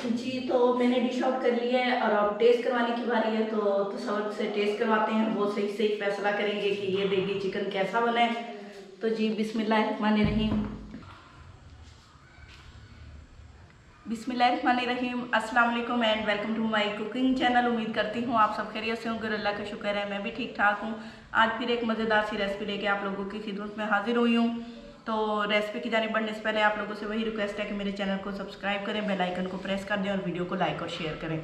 जी, तो मैंने dish out कर लिया है और अब टेस्ट करवाने की बारी है, तो सबक से टेस्ट करवाते हैं। वो सही सही फैसला करेंगे कि ये देगी चिकन कैसा बना है। तो जी बिस्मिल्लाहिर्रहमानिर्रहीम। बिस्मिल्लाहिर्रहमानिर्रहीम। अस्सलाम वालेकुम and welcome to my cooking channel. उम्मीद करती हूँ आप सब खैरियत से होंगे। अल्लाह का शुक्र है मैं भी ठीक ठाक हूँ। आज फिर एक मज़ेदार सी रेसिपी लेके आप लोगों की खिदमत में हाजिर हुई हूँ। तो रेसिपी की जानिब बढ़ने से पहले आप लोगों से वही रिक्वेस्ट है कि मेरे चैनल को सब्सक्राइब करें, बेल आइकन को प्रेस कर दें और वीडियो को लाइक और शेयर करें।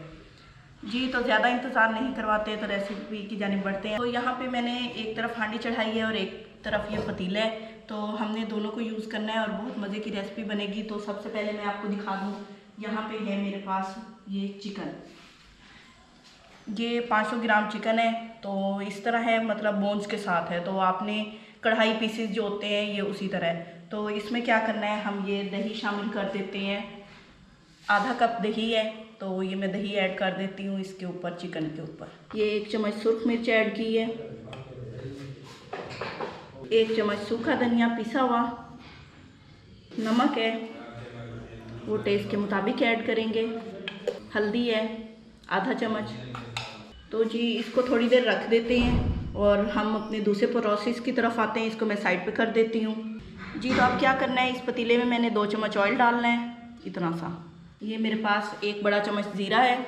जी, तो ज़्यादा इंतज़ार नहीं करवाते तो रेसिपी की जानिब बढ़ते हैं। तो यहाँ पे मैंने एक तरफ हांडी चढ़ाई है और एक तरफ ये पतीला है। तो हमने दोनों को यूज़ करना है और बहुत मज़े की रेसिपी बनेगी। तो सबसे पहले मैं आपको दिखा दूँ, यहाँ पे है मेरे पास ये चिकन। ये 500 ग्राम चिकन है। तो इस तरह है, मतलब बोन्स के साथ है। तो आपने कढ़ाई पीसेस जो होते हैं ये उसी तरह है। तो इसमें क्या करना है, हम ये दही शामिल कर देते हैं। आधा कप दही है, तो ये मैं दही ऐड कर देती हूँ इसके ऊपर, चिकन के ऊपर। ये 1 चम्मच सुर्ख मिर्च ऐड की है, 1 चम्मच सूखा धनिया पिसा हुआ, नमक है वो टेस्ट के मुताबिक ऐड करेंगे, हल्दी है आधा चम्मच। तो जी इसको थोड़ी देर रख देते हैं और हम अपने दूसरे प्रोसेस की तरफ आते हैं। इसको मैं साइड पे कर देती हूँ। जी, तो अब क्या करना है, इस पतीले में मैंने 2 चम्मच ऑयल डालना है, इतना सा। ये मेरे पास 1 बड़ा चम्मच ज़ीरा है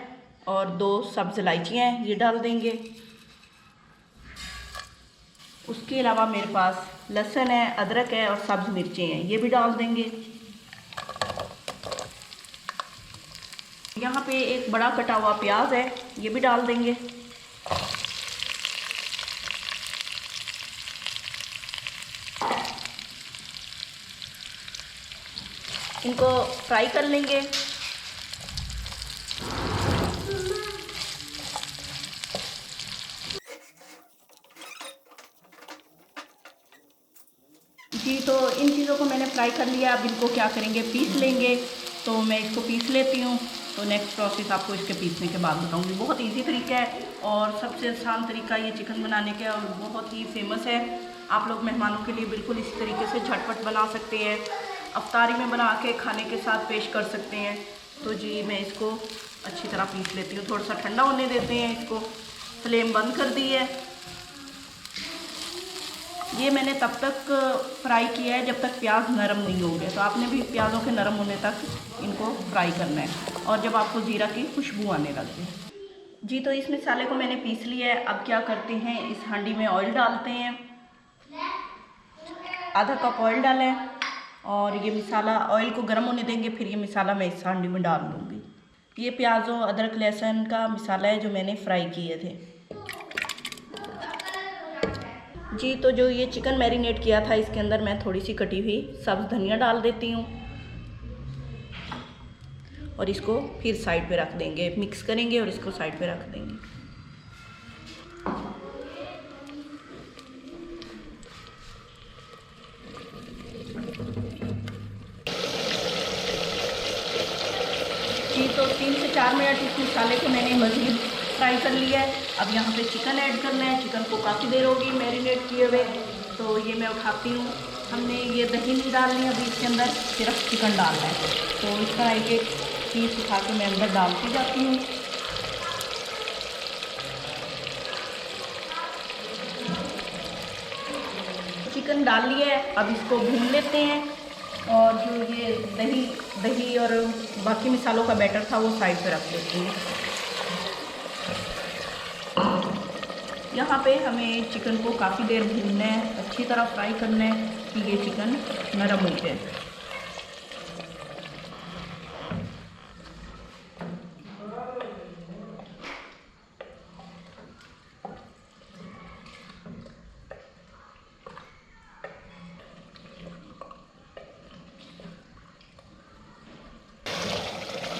और 2 सब्ज़ इलायचियाँ हैं, ये डाल देंगे। उसके अलावा मेरे पास लहसुन है, अदरक है और सब्ज़ मिर्चें हैं, ये भी डाल देंगे। यहाँ पे एक बड़ा कटा हुआ प्याज है, ये भी डाल देंगे। इनको फ्राई कर लेंगे। जी, तो इन चीज़ों को मैंने फ्राई कर लिया। अब इनको क्या करेंगे, पीस लेंगे। तो मैं इसको पीस लेती हूँ। तो नेक्स्ट प्रोसेस आपको इसके पीसने के बाद बताऊँगी। बहुत इजी तरीका है और सबसे आसान तरीका ये चिकन बनाने का और बहुत ही फेमस है। आप लोग मेहमानों के लिए बिल्कुल इसी तरीके से झटपट बना सकते हैं, अफ्तारी में बना के खाने के साथ पेश कर सकते हैं। तो जी मैं इसको अच्छी तरह पीस लेती हूँ। थोड़ा सा ठंडा होने देते हैं इसको। फ्लेम बंद कर दी है। ये मैंने तब तक फ्राई किया है जब तक प्याज नरम नहीं हो गया। तो आपने भी प्याज़ों के नरम होने तक इनको फ्राई करना है और जब आपको ज़ीरा की खुशबू आने लग जाए। जी, तो इस मसाले को मैंने पीस लिया है। अब क्या करते हैं, इस हांडी में ऑयल डालते हैं। आधा कप ऑयल डाला है और ये मसाला ऑयल को गर्म होने देंगे, फिर ये मसाला मैं इस हांडी में डाल दूँगी। ये प्याज़ों अदरक लहसुन का मसाला है जो मैंने फ्राई किए थे। जी, तो जो ये चिकन मैरिनेट किया था इसके अंदर मैं थोड़ी सी कटी हुई सब्ज़ धनिया डाल देती हूँ और इसको फिर साइड पे रख देंगे। मिक्स करेंगे और इसको साइड पे रख देंगे। जी, तो 3 से 4 मिनट इस मसाले को मैंने मज़ीद फ्राई कर लिया है। अब यहाँ पे चिकन ऐड करना है। चिकन को काफ़ी देर होगी मैरिनेट किए हुए। तो ये मैं उठाती हूँ। हमने ये दही नहीं डालनी अभी इसके अंदर, सिर्फ चिकन डालना है। तो इस तरह एक एक पीस उठा के मैं अंदर डालती जाती हूँ। चिकन डाल लिया है, अब इसको भून लेते हैं। और जो ये दही और बाकी मसालों का बैटर था वो साइड पे रख देते हैं। यहाँ पे हमें चिकन को काफ़ी देर भूनना है, अच्छी तरह फ्राई करना है कि ये चिकन नरम हो जाए।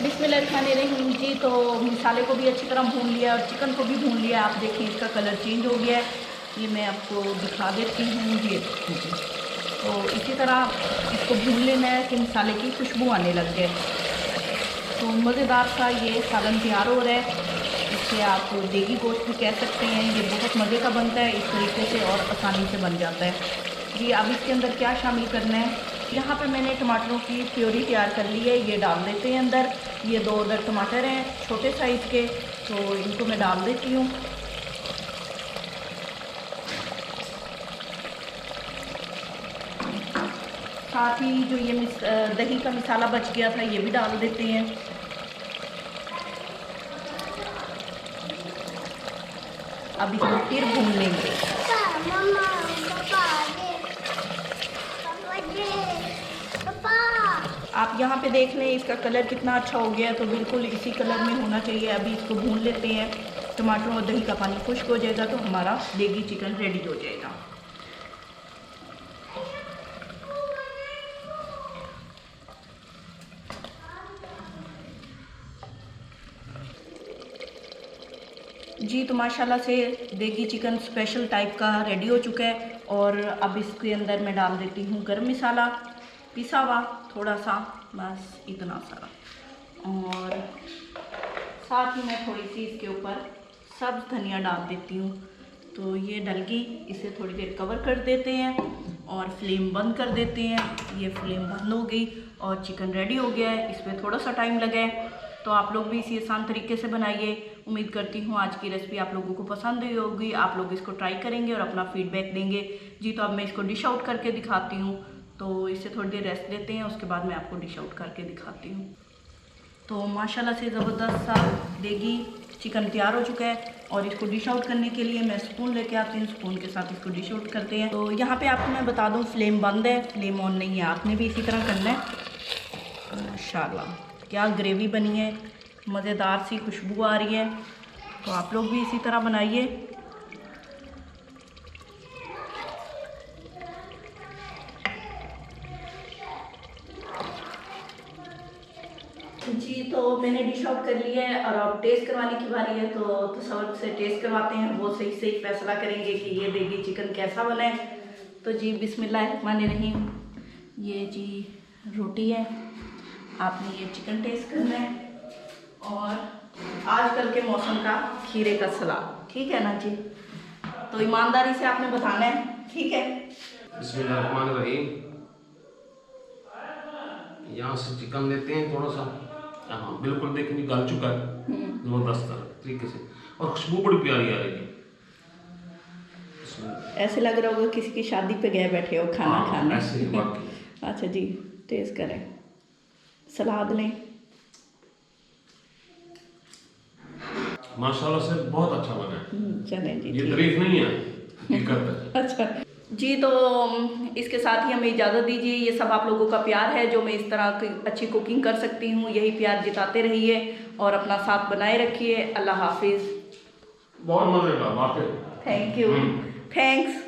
बिस्मिल्लाहिर्रहमानिर्रहीम। जी, तो मसाले को भी अच्छी तरह भून लिया और चिकन को भी भून लिया। आप देखिए इसका कलर चेंज हो गया है। ये मैं आपको दिखा देती हूँ। ये तो इसी तरह इसको भून लेना है कि मसाले की खुशबू आने लग जाए। तो मज़ेदार सा ये सालन तैयार हो रहा है। इसे आप देगी गोश्त भी कह सकते हैं। ये बहुत मज़े का बनता है इस तरीके से और आसानी से बन जाता है। जी, अब इसके अंदर क्या शामिल करना है, यहाँ पे मैंने टमाटरों की प्योरी तैयार कर ली है, ये डाल देते हैं अंदर। ये 2 उधर टमाटर हैं छोटे साइज़ के, तो इनको मैं डाल देती हूँ। साथ ही जो ये दही का मसाला बच गया था ये भी डाल देते हैं। अब इसको फिर भून लेंगे। आप यहाँ पे देख लें इसका कलर कितना अच्छा हो गया है, तो बिल्कुल इसी कलर में होना चाहिए। अभी इसको भून लेते हैं, टमाटर और दही का पानी खुश्क हो जाएगा तो हमारा देगी चिकन रेडी हो जाएगा। जी तो माशाल्लाह से देगी चिकन स्पेशल टाइप का रेडी हो चुका है। और अब इसके अंदर मैं डाल देती हूँ गरम मसाला पिसा हुआ थोड़ा सा, बस इतना सारा। और साथ ही मैं थोड़ी सी इसके ऊपर सब्ज़ धनिया डाल देती हूँ। तो ये डल गई, इसे थोड़ी देर कवर कर देते हैं और फ्लेम बंद कर देते हैं। ये फ्लेम बंद हो गई और चिकन रेडी हो गया है। इसमें थोड़ा सा टाइम लगा है, तो आप लोग भी इसी आसान तरीके से बनाइए। उम्मीद करती हूँ आज की रेसिपी आप लोगों को पसंद आई होगी, आप लोग इसको ट्राई करेंगे और अपना फीडबैक देंगे। जी तो अब मैं इसको डिश आउट करके दिखाती हूँ। तो इससे थोड़ी देर रेस्ट देते हैं, उसके बाद मैं आपको डिश आउट करके दिखाती हूँ। तो माशाल्लाह से ज़बरदस्त सा देगी चिकन तैयार हो चुका है। और इसको डिश आउट करने के लिए मैं स्पून लेके आती हूँ, स्पून के साथ इसको डिश आउट करते हैं। तो यहाँ पे आपको मैं बता दूँ फ्लेम बंद है, फ्लेम ऑन नहीं है, आपने भी इसी तरह करना है। माशाल्लाह क्या ग्रेवी बनी है, मज़ेदार सी खुशबू आ रही है। तो आप लोग भी इसी तरह बनाइए। जी तो मैंने डिश आउट कर लिया है और अब टेस्ट करवाने की बारी है। तो तसव्वुर से टेस्ट करवाते हैं, वो सही सही फैसला करेंगे कि ये देगी चिकन कैसा बना है। तो जी बिस्मिल्लाहिर्रहमानिर्रहीम। ये जी रोटी है, आपने ये चिकन टेस्ट करना है और आजकल के मौसम का खीरे का सलाद, ठीक है ना जी। तो ईमानदारी से आपने बताना है, ठीक है। बिस्मिल्लाहिर्रहमानिर्रहीम। यहाँ से चिकन लेते हैं थोड़ा सा, हाँ बिल्कुल देखिए गल चुका है जबरदस्त तरीके से और खुशबू बड़ी प्यारी आ रही है। ऐसे लग रहा होगा किसी की शादी पे गए बैठे हो खाना खाने। ऐसे ही बाकी। अच्छा जी टेस्ट करें, सलाद लें। माशाल्लाह से बहुत अच्छा बना है। चलें जी, ये तारीफ नहीं है, हकीकत है। अच्छा जी तो इसके साथ ही हमें इजाज़त दीजिए। ये सब आप लोगों का प्यार है जो मैं इस तरह की अच्छी कुकिंग कर सकती हूँ। यही प्यार जिताते रहिए और अपना साथ बनाए रखिए। अल्लाह हाफिज़। बहुत मज़े का वाकई। Thank you, thanks.